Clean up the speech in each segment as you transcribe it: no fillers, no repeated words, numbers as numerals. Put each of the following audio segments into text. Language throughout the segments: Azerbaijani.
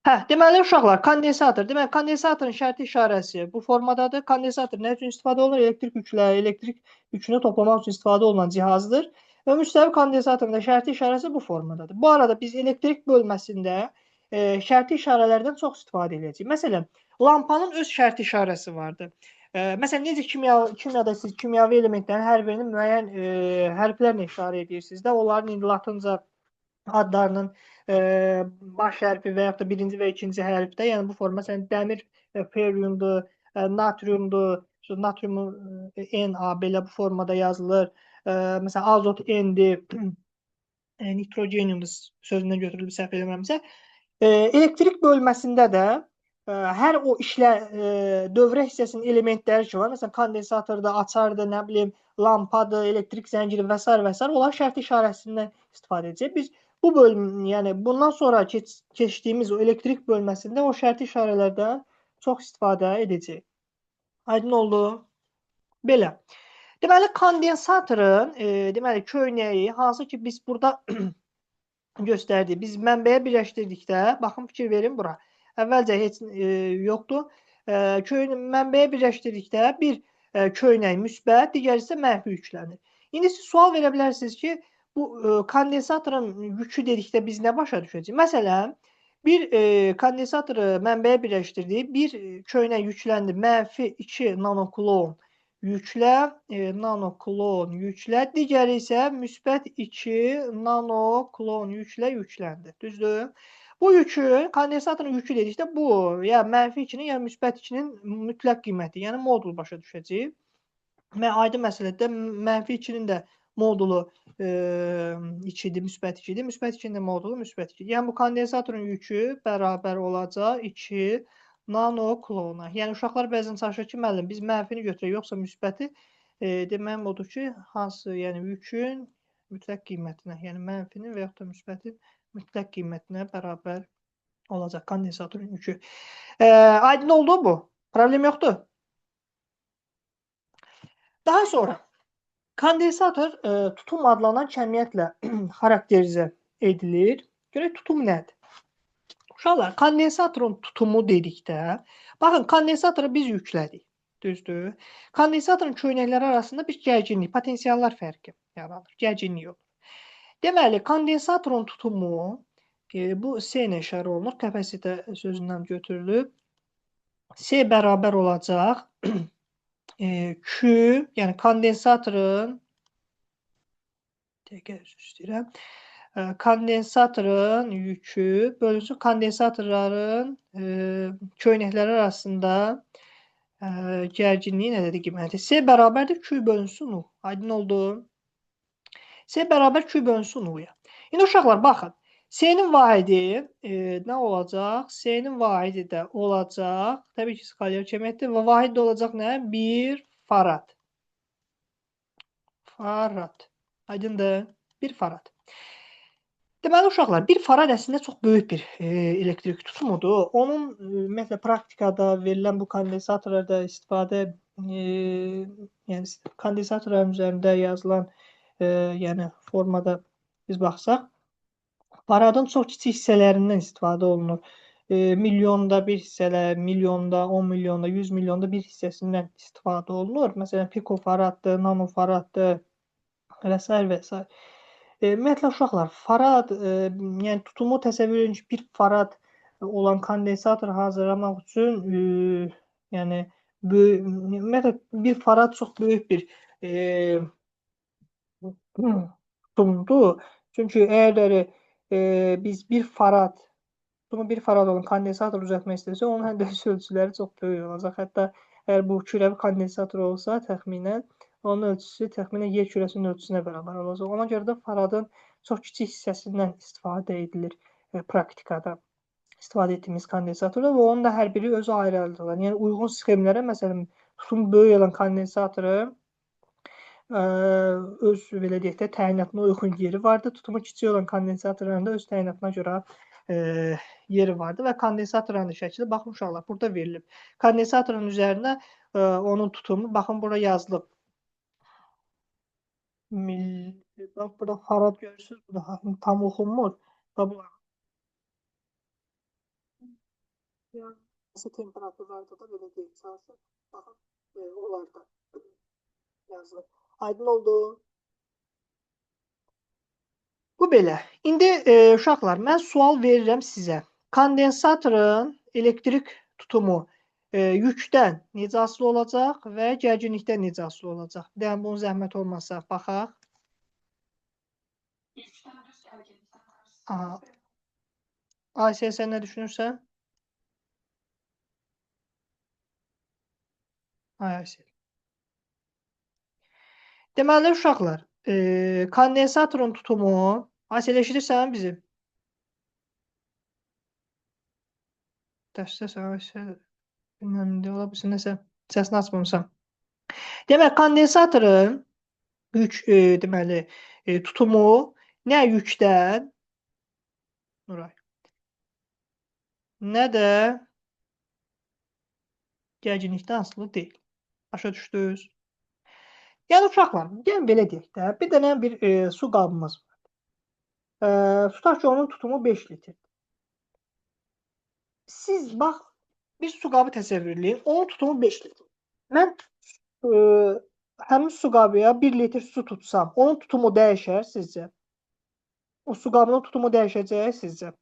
Hə, deməli uşaqlar, kondensator. Deməli, kondensatorun şərti işarəsi bu formadadır. Kondensator nə üçün istifadə olunur? Elektrik yükünü toplamaq üçün istifadə olunan cihazdır. Və müstəvi kondensatorun da şərti işarəsi bu formadadır. Bu arada biz elektrik bölməsində şərti işarələrdən çox istifadə edəcəyik. Məsələn, lampanın öz şərti işarəsi vardır. Məsələn, necə kimyada siz kimyəvi elementlərin hər birini müəyyən hərflərlə işarə edirsiniz də, onların indi latınca adlarının baş hərfi və yaxud da birinci və ikinci hərfdə, yəni bu forma, məsələn, dəmir periumdur, natriumdur, natriumun Na belə bu formada yazılır. Məsələn, azot N'dir, nitrogeniumdur sözündən götürülüb səhv eləmirəmsə. Elektrik bölməsində də hər o dövrə hissəsinin elementləri ki var, məsələn, kondensatorda, açardır, nə bilim, lampadır, elektrik zənciri və s. və s. Onlar şərti işarəsindən istifadə edəcək. Biz bu yəni bundan sonra keçdiyimiz o elektrik bölməsində o şərti işarələrdən çox istifadə edəcəyik. Aydın oldu? Belə. Deməli, kondensatorun deməli köynəyi, hansı ki biz burada göstərdik. Biz mənbəyə birləşdirdikdə, baxın fikir verin bura. Əvvəlcə heç yoxdur. Mənbəyə birləşdirdikdə bir köynək müsbət, digəri isə mənfi yüklənir. İndi siz sual verə bilərsiniz ki, bu kondensatorun yükü dedikdə biz nə başa düşəcəyik? Məsələn, bir kondensatoru mənbəyə birləşdirdik, bir köynək yükləndi, mənfi 2 nanokulon yüklə, nanoklon yüklə, digəri isə müsbət 2 nanoklon yüklə yükləndi. Düzdür? Bu yükün, kondensatorun yükü dedikdə bu, ya mənfi 2-nin, ya müsbət 2-nin mütləq qiyməti, yəni modul başa düşəcəyik. Və aydın məsələdə mənfi 2-nin də modulu 2-dir, müsbət 2-dir. Müsbət 2-nin də modulu müsbət 2-dir. Yəni bu kondensatorun yükü bərabər olacaq 2 nanoklona. Yəni uşaqlar bəzən çalışır ki, müəllim biz mənfini götürək, yoxsa müsbəti. Deməyim odur ki, hansı, yəni yükün mütləq qiymətinə, yəni mənfinin və yaxud da müsbətin mütləq qiymətinə bərabər olacaq kondensatorun yükü. Aydın oldu bu? Problem yoxdur. Daha sonra kondensator tutum adlanan kəmiyyətlə xarakterizə edilir. Görək tutum nədir? Uşaqlar, kondensatorun tutumu dedikdə, baxın, kondensatora biz yüklədik. Düzdür? Kondensatorun köynəkləri arasında bir gərginlik, potensiallar fərqi yaranır. Gərginlik olur. Deməli, kondensatorun tutumu bu S ilə işarə olunur. Kapasite sözündən götürülüb. S bərabər olacaq Q, yəni kondensatorun üzr istəyirəm. Kondensatorun yükü bölünsün kondensatorların köynəkləri arasında gərginliyi nə dedi qiyməti? S bərabərdir Q bölünsün U. Aydın oldu? S bərabər Q bölünsün U-ya. İndi uşaqlar, baxın. S-nin vahidi nə olacaq? S-nin vahidi də olacaq. Təbii ki, skalyar kəmiyyətdir və vahid də olacaq nə? 1 farad. Farad. Aydındır? 1 farad. Deməli, uşaqlar, 1 farad əslində çox böyük bir elektrik tutumudur. Onun, ümumiyyətlə, praktikada verilən bu kondensatorlarda istifadə, yəni kondensatorların üzərində yazılan yəni formada biz baxsaq, faradın çox kiçik hissələrindən istifadə olunur. Milyonda bir hissələr, milyonda, 10 milyonda, 100 milyonda bir hissəsindən istifadə olunur. Məsələn, pikofaraddır, nanofaraddır və s. və s. Ümumiyyətlə, uşaqlar, farad, yəni tutumu təsəvvür edin ki, 1 farad olan kondensator hazırlamaq üçün, yəni, ümumiyyətlə, 1 farad çox böyük bir tutumdur. Çünki əgər biz 1 farad, tutumu 1 farad olan kondensator düzəltmək istəsək, onun həndəsi ölçüləri çox böyük olacaq. Hətta əgər bu küləvi kondensator olsa, təxminən, onun ölçüsü təxminən yer kürəsinin ölçüsünə bərabər olacaq. Ona görə də faradın çox kiçik hissəsindən istifadə edilir praktikada istifadə etdiyimiz kondensatorda və onun da hər biri özü ayrı-ayrıdır. Yəni, uyğun sxemlərə, məsələn, tutumu böyük olan kondensatoru öz, belə deyək də, təyinatına uyğun yeri vardır. Tutumu kiçik olan kondensatorların da öz təyinatına görə yeri vardır və kondensatorların şəkli, baxın uşaqlar, burada verilib. Kondensatorun üzərinə onun tutumu, baxın, burada yazılıb. Bax, burada farad görürsünüz, burada tam oxunmur. Hansı temperaturlarda da belə deyək, çalışın. Baxın, onlarda yazılır. Aydın oldu. Bu belə. İndi uşaqlar, mən sual verirəm sizə. Kondensatorun elektrik tutumu yükdən necə asılı olacaq və gərginlikdən necə asılı olacaq? Bir dənə bunun zəhmət olmasa baxaq. Aha. Ayşə, sən nə düşünürsən? Ayşə. Deməli uşaqlar, kondensatorun tutumu, Ayşə eşidirsən bizi? Dəstəsən Ayşə. Bilmirəm, indi ola bilsin nəsə səsini açmamısan. Demək, kondensatorun deməli tutumu nə yükdən, Nuray, nə də gərginlikdən asılı deyil. Başa düşdünüz? Yəni uşaqlar, gəlin belə deyək də, bir dənə su qabımız var. Tutaq ki, onun tutumu 5 litr. Siz bax, bir su qabı təsəvvür eləyin, onun tutumu 5 litr. Mən həmin su qabıya 1 litr su tutsam, onun tutumu dəyişər sizcə? O su qabının tutumu dəyişəcək sizcə?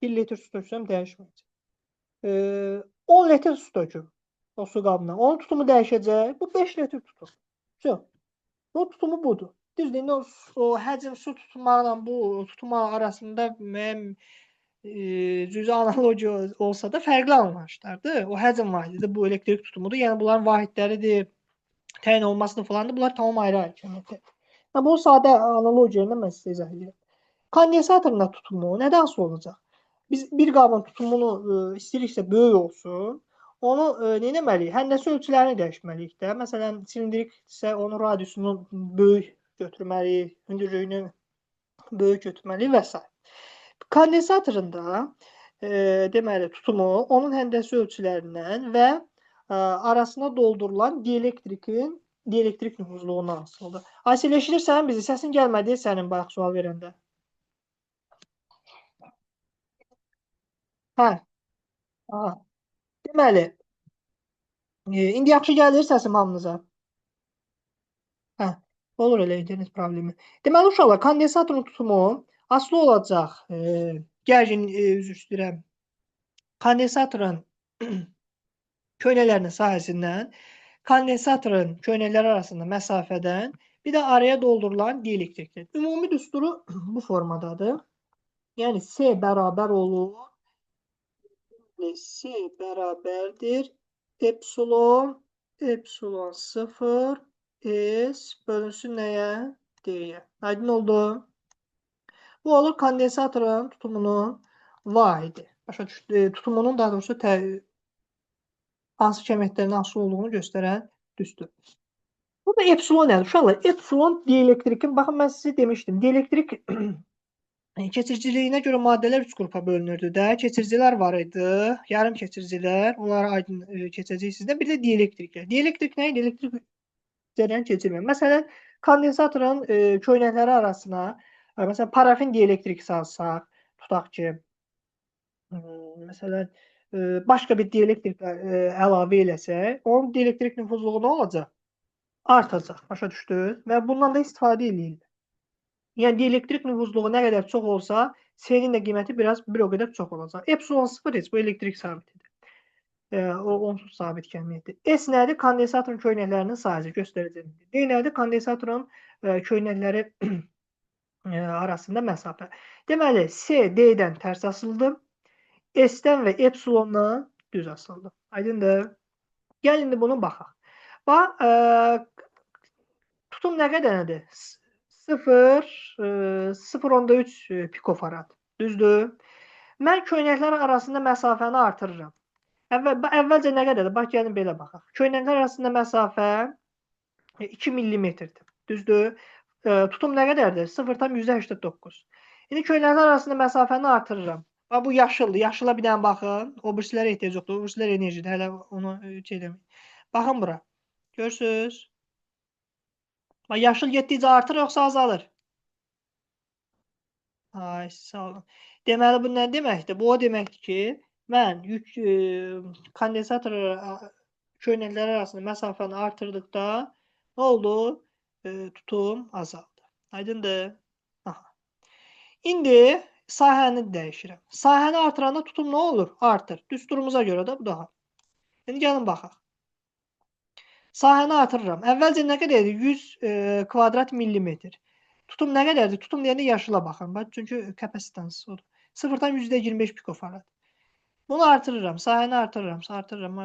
1 litr su töksəm dəyişməyəcək. 10 litr su töküm o su qabına. Onun tutumu dəyişəcək. Bu 5 litr tutur. Çox. O tutumu budur. Düzdür, indi o həcm su tutmaqla bu tutma arasında müəyyən cüzi analogiya olsa da fərqli anlayışlardır. O həcm vahididir, bu elektrik tutumudur. Yəni bunların vahidləridir, təyin olmasıdır falandır. Bunlar tamam ayrı-ayrı kəmiyyətdir. Bu sadə analogiya ilə mən sizə izah edirəm. Kondensatorun da tutumu nədən asılı olacaq? Biz bir qabın tutumunu istəyiriksə böyük olsun, onu nə etməliyik? Həndəsə ölçülərini dəyişməliyik də. Məsələn, silindriksə onun radiusunu böyük götürməliyik, hündürlüyünü böyük götürməliyik və s. Kondensatorun da deməli tutumu onun həndəsi ölçülərindən və arasına doldurulan dielektrik nüfuzluğundan asılıdır. Asil, eşidirsən bizi? Səsin gəlmədi sənin bayaq sual verəndə. Hə. Aha. Deməli, indi yaxşı gəlir səsim hamınıza. Hə, olur elə internet problemi. Deməli uşaqlar, kondensatorun tutumu asılı olacaq üzr istəyirəm. Kondensatorun köynələrinin sahəsindən, kondensatorun köynələri arasında məsafədən, bir də araya doldurulan dielektrikdən. Ümumi düsturu bu formadadır. Yəni S bərabər olur. S bərabərdir. Epsilon 0 S bölünsün nəyə? D-yə. Aydın oldu. Bu olur kondensatorun tutumunun vahidi. Başa düşdü. Tutumunun daha doğrusu hansı kəmiyyətlərin asılı olduğunu göstərən düstur. Burada epsilon nədir? Uşaqlar, epsilon dielektrikin, baxın mən sizə demişdim, dielektrik keçiriciliyinə görə maddələr 3 qrupa bölünürdü də. Keçiricilər var idi, yarım keçiricilər, onları aydın keçəcəksiniz də. Bir də dielektriklər. Dielektrik nə idi? Elektrik cərəyan keçirmir. Məsələn, kondensatorun köynəkləri arasına, məsələn, parafin dielektrik salsaq, tutaq ki, məsələn, başqa bir dielektrik əlavə eləsək, onun dielektrik nüfuzluğu nə olacaq? Artacaq. Başa düşdünüz? Və bundan da istifadə edirlər. Yəni dielektrik nüfuzluğu nə qədər çox olsa, S-nin də qiyməti bir o qədər çox olacaq. Epsilon 0 heç bu elektrik sabitidir. O onsuz sabit kəmiyyətdir. S nədir? Kondensatorun köynəklərinin sayısı göstərəcəm. D nədir? Kondensatorun köynəkləri arasında məsafə. Deməli, S D-dən tərs asılıdır. S-dən və epsilondan düz asılıdır. Aydındır? Gəl indi bunu baxaq. Bax, tutum nə qədərdir? 0,3 pikofarad. Düzdür? Mən köynəklər arasında məsafəni artırıram. Əvvəlcə nə qədərdir? Bax, gəlin belə baxaq. Köynəklər arasında məsafə 2 millimetrdir. Düzdür? Tutum nə qədərdir? 0,189. İndi köynəklər arasında məsafəni artırıram. Bax, bu yaşıldır. Yaşıla bir dənə baxın. O birisilərə ehtiyac yoxdur. O birisilər enerjidir. Hələ onu şey demək. Baxın bura. Görürsünüz? Bax, yaşıl getdikcə artır, yoxsa azalır? Ay, sağ olun. Deməli, bu nə deməkdir? Bu o deməkdir ki, mən kondensator köynəklər arasında məsafəni artırdıqda nə oldu? Tutum azaldı. Aydındır? Aha. İndi sahəni dəyişirəm. Sahəni artıranda tutum nə olur? Artır. Düsturumuza görə də bu daha. İndi gəlin baxaq. Sahəni artırıram. Əvvəlcə nə qədər idi? 100 kvadrat millimetr. Tutum nə qədərdir? Tutum deyəndə yaşıla baxın. Bax, çünki kapasitans odur. 0-dan %25 pikofarad. Bunu artırıram. Sahəni artırıram. Artırıram.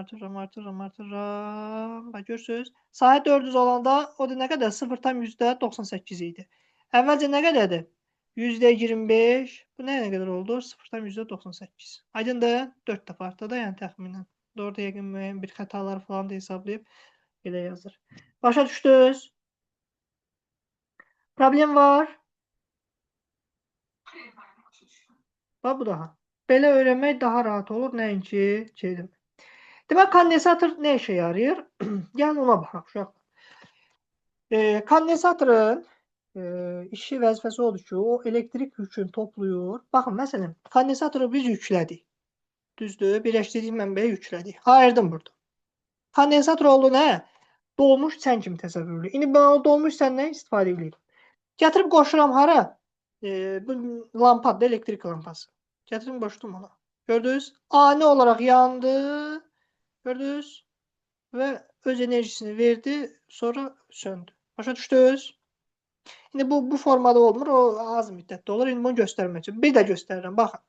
Bax, görürsünüz. Sahə 400 olanda o da nə qədər? 0-dan %98 idi. Əvvəlcə nə qədərdir? %25. Bu nə qədər oldu? 0-dan %98. Aydındır? 4 dəfə artdı da, yəni təxminən. Orada yəqin müəyyən bir xətalar falan da hesablayıb belə yazır. Başa düşdünüz? Problem var? Bax, bu daha. Belə öyrənmək daha rahat olur, nəinki şeydir. Demək, kondensator nə işə yarayır? Yəni ona baxaq uşaq. Kondensatorun işi, vəzifəsi odur ki, o elektrik yükünü toplayır. Baxın, məsələn, kondensatoru biz yüklədik. Düzdür? Birləşdirdik mənbəyə yüklədik. Ayırdım burada. Kondensator oldu nə? Dolmuş çən kimi təsəvvür edin. İndi mən o dolmuş çəndən istifadə edirəm. Gətirib qoşuram hara? Bu lampadır, elektrik lampası. Gətirib qoşdum ona. Gördünüz? Ani olaraq yandı. Gördünüz? Və öz enerjisini verdi, sonra söndü. Başa düşdünüz? İndi bu formada olmur, o az müddətdə olur. İndi bunu göstərmək üçün. Bir də göstərirəm. Baxın.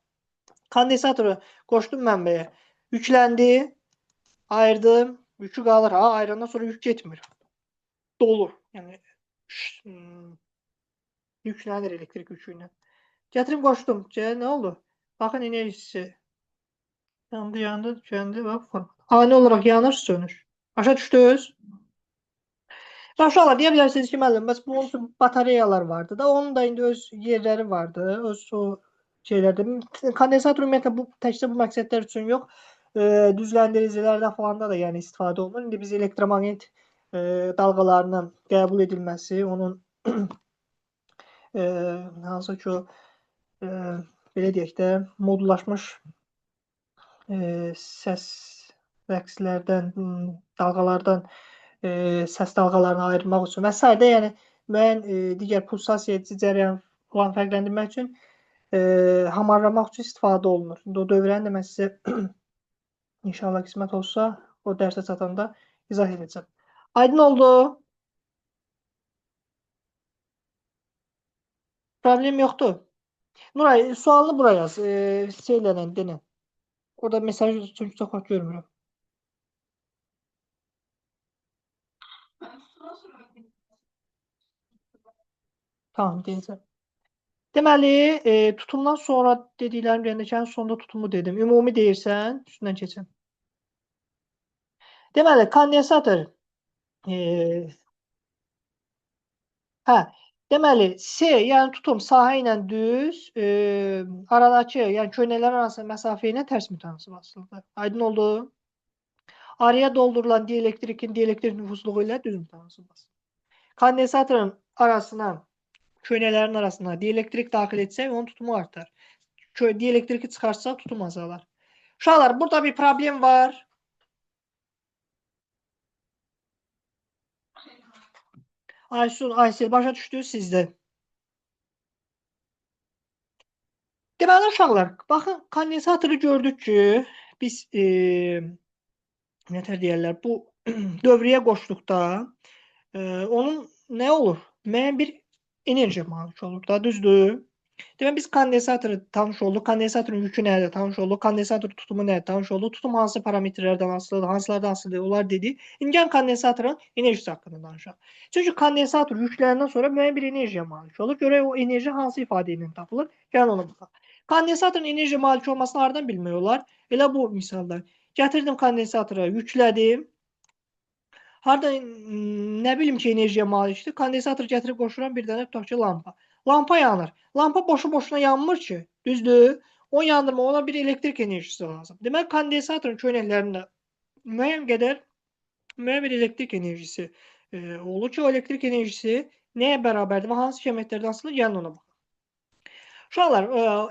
Kondensatoru qoşdum mənbəyə. Yükləndi. Ayırdım. Yükü qalır. Ha, ayırandan sonra yük getmir. Dolur. Yəni yüklənir elektrik yükü ilə. Gətirib qoşdum. Nə oldu? Baxın, enerjisi. Yandı, tükəndi. Bax, formada. Ani olaraq yanır, sönür. Başa düşdünüz? Uşaqlar, deyə bilərsiniz ki, müəllim, bəs bunun üçün batareyalar vardı da, onun da indi öz yerləri vardı, öz o şeylərdə. Kondensator ümumiyyətlə bu təkcə bu məqsədlər üçün yox, düzləndiricilərdə falanda da yəni istifadə olunur. İndi biz elektromaqnit dalğalarının qəbul edilməsi, onun hansı ki o belə deyək də modullaşmış səs rəqslərdən, dalğalardan səs dalğalarını ayırmaq üçün və s. yəni müəyyən digər pulsasiya edici cərəyan falan fərqləndirmək üçün hamarlamaq üçün istifadə olunur. İndi o dövrəni də mən sizə inşallah qismət olsa o dərsə çatanda izah edəcəm. Aydın oldu? Problem yoxdur. Nuray, sualını bura yaz. Şeylə denən. Orada mesaj çünki çox vaxt görmürəm. Tamam, deyəcəm. Deməli, tutumdan sonra dediklərim deyəndə sonda tutumu dedim. Ümumi deyirsən, üstündən keçəm. Deməli, kondensator deməli, C, yəni tutum sahə ilə düz, aradakı, yəni köynəklər arasında məsafə ilə tərs mütənasib asılıdır. Aydın oldu? Araya doldurulan dielektrik nüfuzluğu ilə düz mütənasib asılıdır. Kondensatorun arasına, köynəklərin arasına dielektrik daxil etsək, onun tutumu artar. Dielektriki çıxarsaq, tutum azalar. Uşaqlar, burada bir problem var. Aysun, Aysel, başa düşdünüz sizdə. Deməli, uşaqlar, baxın, kondensatoru gördük ki, biz nətər deyərlər, bu dövrəyə qoşduqda onun nə olur? Müəyyən bir enerji malik olur da, düzdür? Demək, biz kondensatoru tanış olduq, kondensatorun yükü nədir tanış olduq, kondensator tutumu nədir tanış olduq, tutum hansı parametrlərdən asılıdır, hansılardan asılıdır, onlar dedik. İndi gəlin kondensatorun enerjisi haqqında danışaq. Çünki kondensator yükləndən sonra müəyyən bir enerjiyə malik olur. Görək o enerji hansı ifadə ilə tapılır? Gəlin ona baxaq. Kondensatorun enerji malik olmasını hardan bilmək olar? Elə bu misalda. Gətirdim kondensatora, yüklədim. Harda nə bilim ki, enerjiyə malikdir. Kondensator gətirib qoşuram bir dənə tutaq ki, lampa. Lampa yanır. Lampa boşu-boşuna yanmır ki, düzdür? O yandırma, ona bir elektrik enerjisi lazım. Demək, kondensatorun köynəklərində müəyyən bir elektrik enerjisi olur ki, o elektrik enerjisi nəyə bərabərdir və hansı kəmiyyətlərdən asılıdır? Gəlin ona baxaq. Uşaqlar,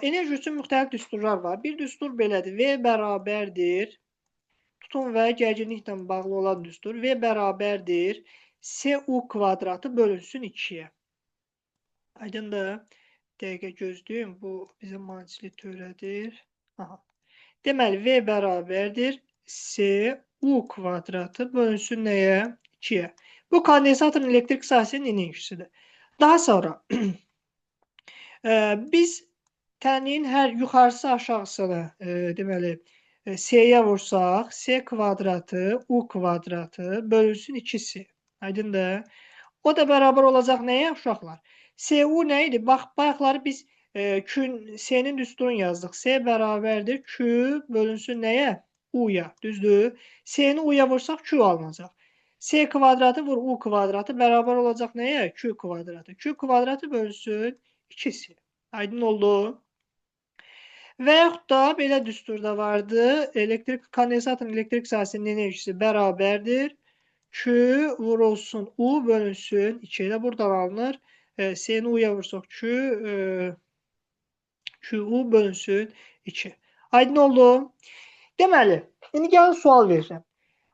enerji üçün müxtəlif düsturlar var. Bir düstur belədir. V bərabərdir. Tutum və gərginliklə bağlı olan düstur. V bərabərdir. SU kvadratı bölünsün 2-yə. Aydındır. Dəqiqə gözləyim. Bu bizim manisilik törədir. Aha. Deməli, V bərabərdir. SU kvadratı bölünsün nəyə? 2-yə. Bu kondensatorun elektrik sahəsinin enerjisidir. Daha sonra biz tənliyin hər yuxarısı aşağısını deməli S-yə vursaq, S kvadratı, U kvadratı bölünsün 2-si. Aydındır. O da bərabər olacaq nəyə uşaqlar? SU nə idi? Bax, bayaqları biz S-nin düsturunu yazdıq. S bərabərdir Q bölünsün nəyə? U-ya. Düzdür? S-ni U-ya vursaq Q alınacaq. S kvadratı vur U kvadratı bərabər olacaq nəyə? Q kvadratı. Q kvadratı bölünsün 2-si. Aydın oldu. Və yaxud da belə düsturda vardı. Kondensatorun elektrik sahəsinin enerjisi bərabərdir. Q vurulsun U bölünsün 2 ilə buradan alınır. S'ni U'ya vursaq QU bölünsün 2. Aydın oldu. Deməli, indi gəlin sual verirəm.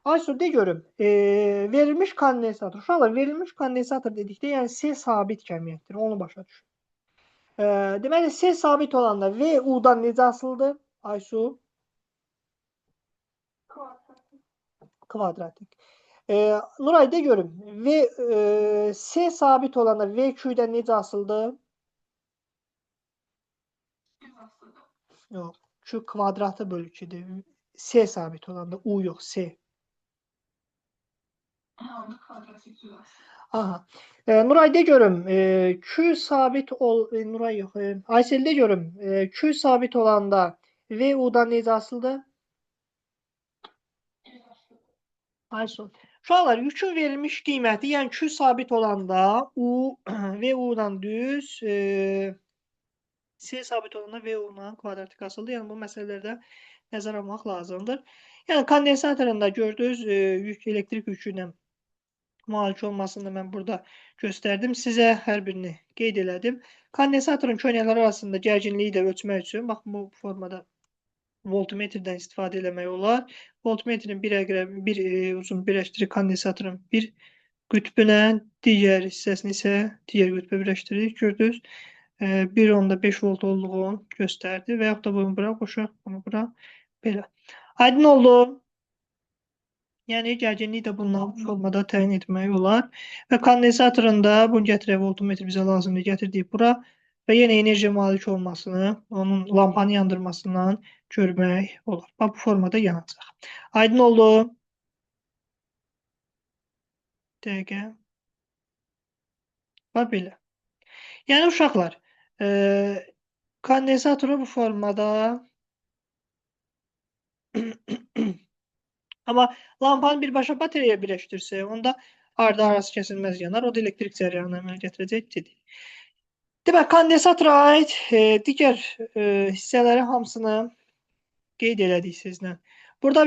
Aysu, de görüm, verilmiş kondensator. Uşaqlar, verilmiş kondensator dedikdə, yəni S sabit kəmiyyətdir. Onu başa düşün. Deməli, S sabit olanda V U-dan necə asılıdır? Aysu? Kvadratik. Nuray, de görüm, S sabit olanda V Q'dan necə asılıdır? Yox, Q kvadratı bölü 2'dir. S sabit olanda U yox, S. Aha. Nuray, de görüm, Q sabit Nuray yox, Aysel, de görüm, Q sabit olanda V U'dan necə asılıdır? Aysun. Uşaqlar, yükün verilmiş qiyməti, yəni Q sabit olanda U V U-dan düz, S sabit olanda V U-dan kvadratik asıldır. Yəni bu məsələlərdə nəzərə almaq lazımdır. Yəni kondensatorunda gördüyünüz elektrik yükü ilə müalicə olmasını da mən burada göstərdim. Sizə hər birini qeyd elədim. Kondensatorun köynəkləri arasında gərginliyi də ölçmək üçün bax bu formada voltmetrdən istifadə eləmək olar. Voltmetrin bir uzun birləşdirir kondensatorun bir qütbünə, digər hissəsini isə digər qütbə birləşdirir. Gördünüz, 1.5 volt olduğunu göstərdi və yaxud da bunu bura qoşaq, bunu bura belə. Aydın oldu. Yəni gərginliyi də bundan formada təyin etmək olar. Və kondensatorun da bunu gətirək, voltmetr bizə lazımdır, gətirdik bura. Və yenə enerjiyə malik olmasını, onun lampanı yandırmasından görmək olar. Bu formada yanacaq. Aydın oldu. Dəqiqə. Bax belə. Yəni uşaqlar, kondensatoru bu formada amma lampanı birbaşa bataryaya birləşdirsə, onda arası kəsilməz yanar. O da elektrik cəryanını əmələ gətirəcək dedik. Demək, kondensatora aid digər hissələri hamısını qeyd elədik sizlə. Burada